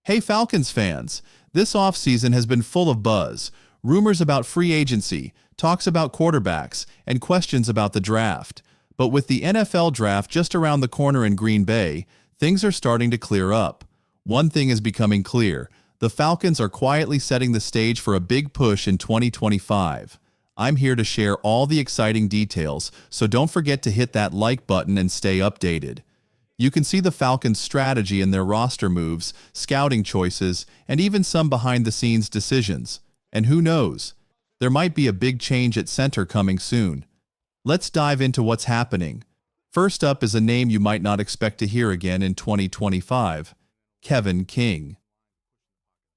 Hey Falcons fans, this offseason has been full of buzz, rumors about free agency, talks about quarterbacks, and questions about the draft. But with the NFL draft just around the corner in Green Bay, things are starting to clear up. One thing is becoming clear: the Falcons are quietly setting the stage for a big push in 2025. I'm here to share all the exciting details, so don't forget to hit that like button and stay updated. You can see the Falcons' strategy in their roster moves, scouting choices, and even some behind-the-scenes decisions. And who knows? There might be a big change at center coming soon. Let's dive into what's happening. First up is a name you might not expect to hear again in 2025: Kevin King.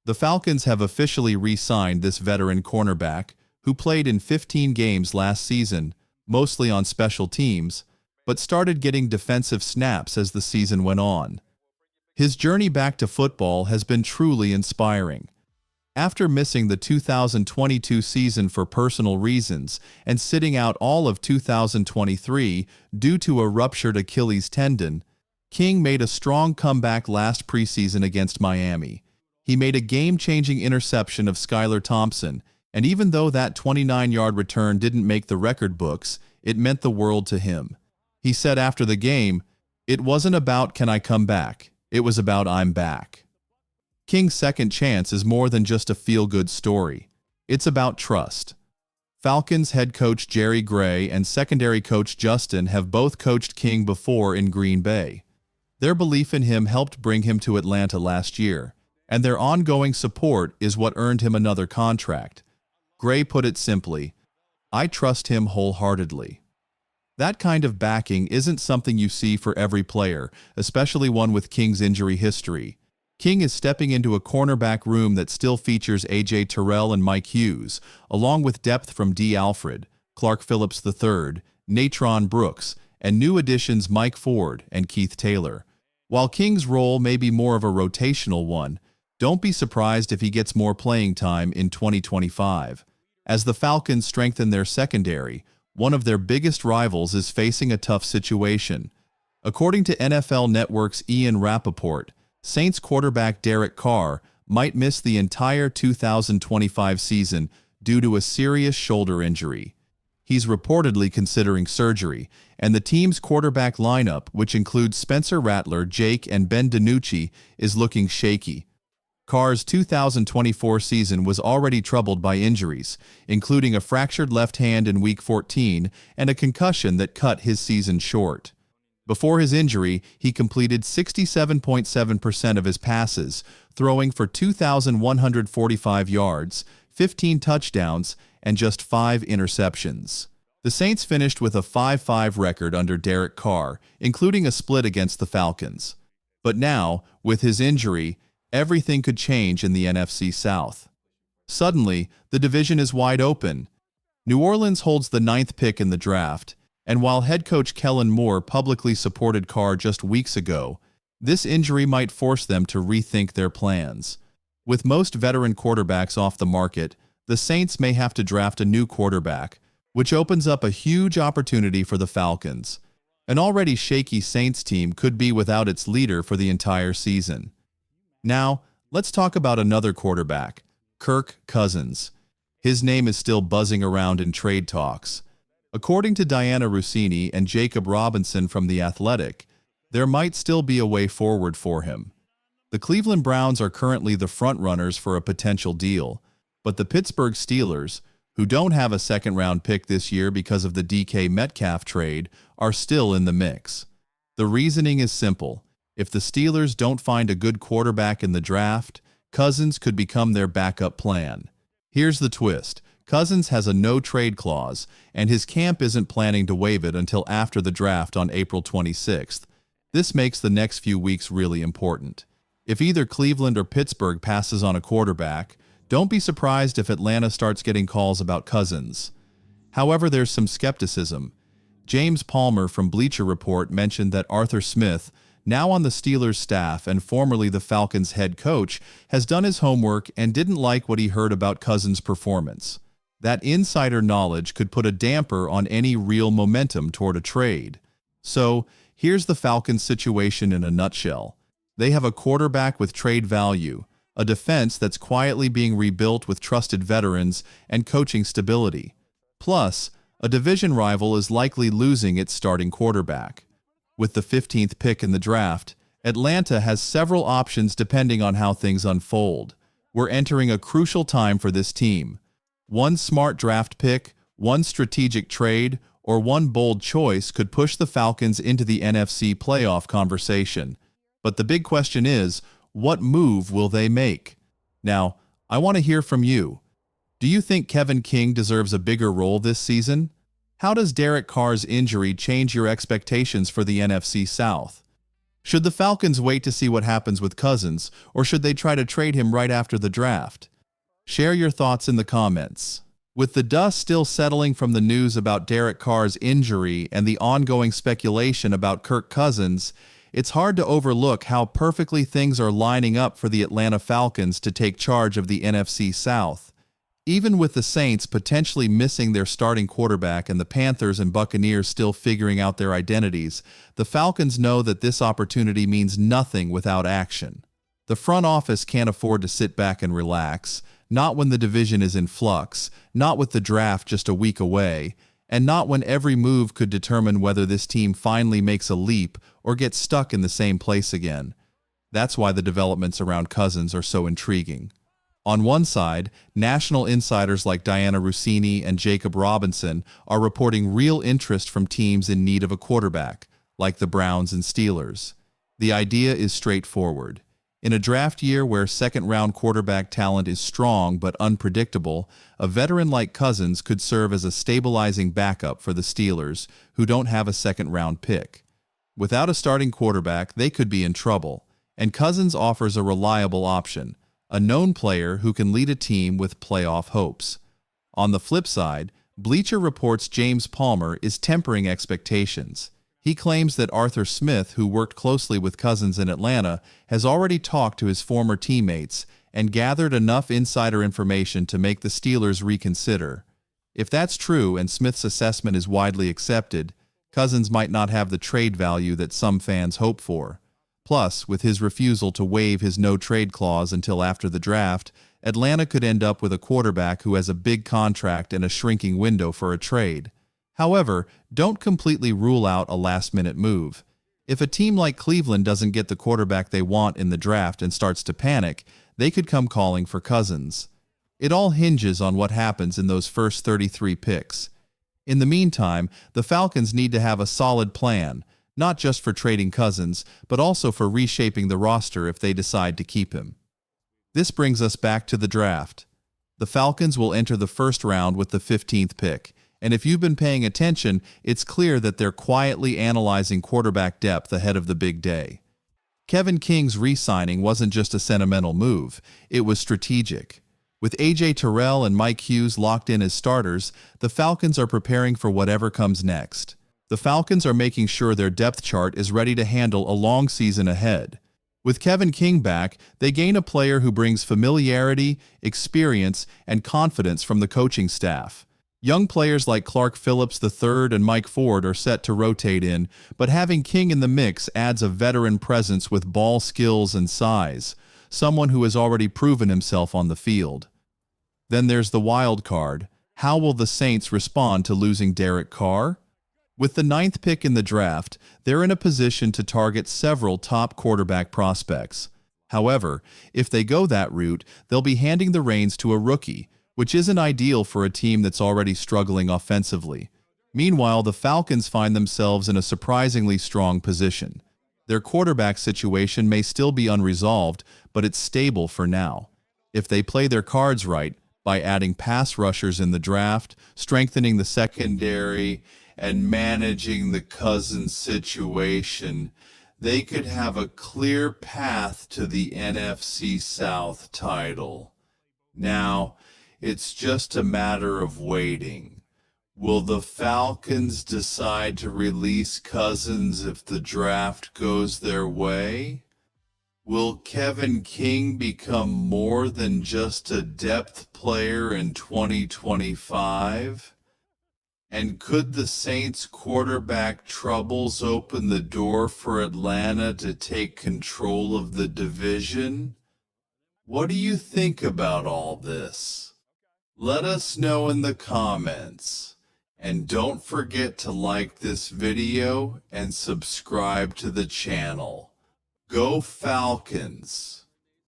The Falcons have officially re-signed this veteran cornerback, who played in 15 games last season, mostly on special teams, but started getting defensive snaps as the season went on. His journey back to football has been truly inspiring. After missing the 2022 season for personal reasons and sitting out all of 2023 due to a ruptured Achilles tendon, King made a strong comeback last preseason against Miami. He made a game-changing interception of Skylar Thompson, and even though that 29-yard return didn't make the record books, it meant the world to him. He said after the game, "It wasn't about can I come back, it was about I'm back." King's second chance is more than just a feel-good story. It's about trust. Falcons head coach Jerry Gray and secondary coach Justin have both coached King before in Green Bay. Their belief in him helped bring him to Atlanta last year, and their ongoing support is what earned him another contract. Gray put it simply, "I trust him wholeheartedly." That kind of backing isn't something you see for every player, especially one with King's injury history. King is stepping into a cornerback room that still features A.J. Terrell and Mike Hughes, along with depth from D. Alfred, Clark Phillips III, Natron Brooks, and new additions Mike Ford and Keith Taylor. While King's role may be more of a rotational one, don't be surprised if he gets more playing time in 2025. As the Falcons strengthen their secondary, one of their biggest rivals is facing a tough situation. According to NFL Network's Ian Rappaport, Saints quarterback Derek Carr might miss the entire 2025 season due to a serious shoulder injury. He's reportedly considering surgery, and the team's quarterback lineup, which includes Spencer Rattler, Jake, and Ben DiNucci, is looking shaky. Carr's 2024 season was already troubled by injuries, including a fractured left hand in Week 14 and a concussion that cut his season short. Before his injury, he completed 67.7% of his passes, throwing for 2,145 yards, 15 touchdowns, and just 5 interceptions. The Saints finished with a 5-5 record under Derek Carr, including a split against the Falcons. But now, with his injury, everything could change in the NFC South. Suddenly, the division is wide open. New Orleans holds the 9th pick in the draft, and while head coach Kellen Moore publicly supported Carr just weeks ago, this injury might force them to rethink their plans. With most veteran quarterbacks off the market, the Saints may have to draft a new quarterback, which opens up a huge opportunity for the Falcons. An already shaky Saints team could be without its leader for the entire season. Now, let's talk about another quarterback, Kirk Cousins. His name is still buzzing around in trade talks. According to Diana Rossini and Jacob Robinson from The Athletic, there might still be a way forward for him. The Cleveland Browns are currently the frontrunners for a potential deal, but the Pittsburgh Steelers, who don't have a second-round pick this year because of the DK Metcalf trade, are still in the mix. The reasoning is simple. If the Steelers don't find a good quarterback in the draft, Cousins could become their backup plan. Here's the twist. Cousins has a no-trade clause, and his camp isn't planning to waive it until after the draft on April 26th. This makes the next few weeks really important. If either Cleveland or Pittsburgh passes on a quarterback, don't be surprised if Atlanta starts getting calls about Cousins. However, there's some skepticism. James Palmer from Bleacher Report mentioned that Arthur Smith, now on the Steelers staff and formerly the Falcons head coach, has done his homework and didn't like what he heard about Cousins' performance. That insider knowledge could put a damper on any real momentum toward a trade. So, here's the Falcons' situation in a nutshell. They have a quarterback with trade value, a defense that's quietly being rebuilt with trusted veterans and coaching stability. Plus, a division rival is likely losing its starting quarterback. With the 15th pick in the draft, Atlanta has several options depending on how things unfold. We're entering a crucial time for this team. One smart draft pick, one strategic trade, or one bold choice could push the Falcons into the NFC playoff conversation. But the big question is, what move will they make? Now, I want to hear from you. Do you think Kevin King deserves a bigger role this season? How does Derek Carr's injury change your expectations for the NFC South? Should the Falcons wait to see what happens with Cousins, or should they try to trade him right after the draft? Share your thoughts in the comments. With the dust still settling from the news about Derek Carr's injury and the ongoing speculation about Kirk Cousins, it's hard to overlook how perfectly things are lining up for the Atlanta Falcons to take charge of the NFC South. Even with the Saints potentially missing their starting quarterback and the Panthers and Buccaneers still figuring out their identities, the Falcons know that this opportunity means nothing without action. The front office can't afford to sit back and relax, not when the division is in flux, not with the draft just a week away, and not when every move could determine whether this team finally makes a leap or gets stuck in the same place again. That's why the developments around Cousins are so intriguing. On one side, national insiders like Diana Russini and Jacob Robinson are reporting real interest from teams in need of a quarterback, like the Browns and Steelers. The idea is straightforward. In a draft year where second-round quarterback talent is strong but unpredictable, a veteran like Cousins could serve as a stabilizing backup for the Steelers, who don't have a second-round pick. Without a starting quarterback, they could be in trouble, and Cousins offers a reliable option, a known player who can lead a team with playoff hopes. On the flip side, Bleacher Report's James Palmer is tempering expectations. He claims that Arthur Smith, who worked closely with Cousins in Atlanta, has already talked to his former teammates and gathered enough insider information to make the Steelers reconsider. If that's true and Smith's assessment is widely accepted, Cousins might not have the trade value that some fans hope for. Plus, with his refusal to waive his no-trade clause until after the draft, Atlanta could end up with a quarterback who has a big contract and a shrinking window for a trade. However, don't completely rule out a last-minute move. If a team like Cleveland doesn't get the quarterback they want in the draft and starts to panic, they could come calling for Cousins. It all hinges on what happens in those first 33 picks. In the meantime, the Falcons need to have a solid plan, not just for trading Cousins, but also for reshaping the roster if they decide to keep him. This brings us back to the draft. The Falcons will enter the first round with the 15th pick, and if you've been paying attention, it's clear that they're quietly analyzing quarterback depth ahead of the big day. Kevin King's re-signing wasn't just a sentimental move, it was strategic. With A.J. Terrell and Mike Hughes locked in as starters, the Falcons are preparing for whatever comes next. The Falcons are making sure their depth chart is ready to handle a long season ahead. With Kevin King back, they gain a player who brings familiarity, experience, and confidence from the coaching staff. Young players like Clark Phillips III and Mike Ford are set to rotate in, but having King in the mix adds a veteran presence with ball skills and size, someone who has already proven himself on the field. Then there's the wild card. How will the Saints respond to losing Derek Carr? With the 9th pick in the draft, they're in a position to target several top quarterback prospects. However, if they go that route, they'll be handing the reins to a rookie, which isn't ideal for a team that's already struggling offensively. Meanwhile, the Falcons find themselves in a surprisingly strong position. Their quarterback situation may still be unresolved, but it's stable for now. If they play their cards right, by adding pass rushers in the draft, strengthening the secondary, and managing the Cousins situation, they could have a clear path to the NFC South title. Now, it's just a matter of waiting. Will the Falcons decide to release Cousins if the draft goes their way? Will Kevin King become more than just a depth player in 2025? And could the Saints' quarterback troubles open the door for Atlanta to take control of the division? What do you think about all this? Let us know in the comments. And don't forget to like this video and subscribe to the channel. Go Falcons!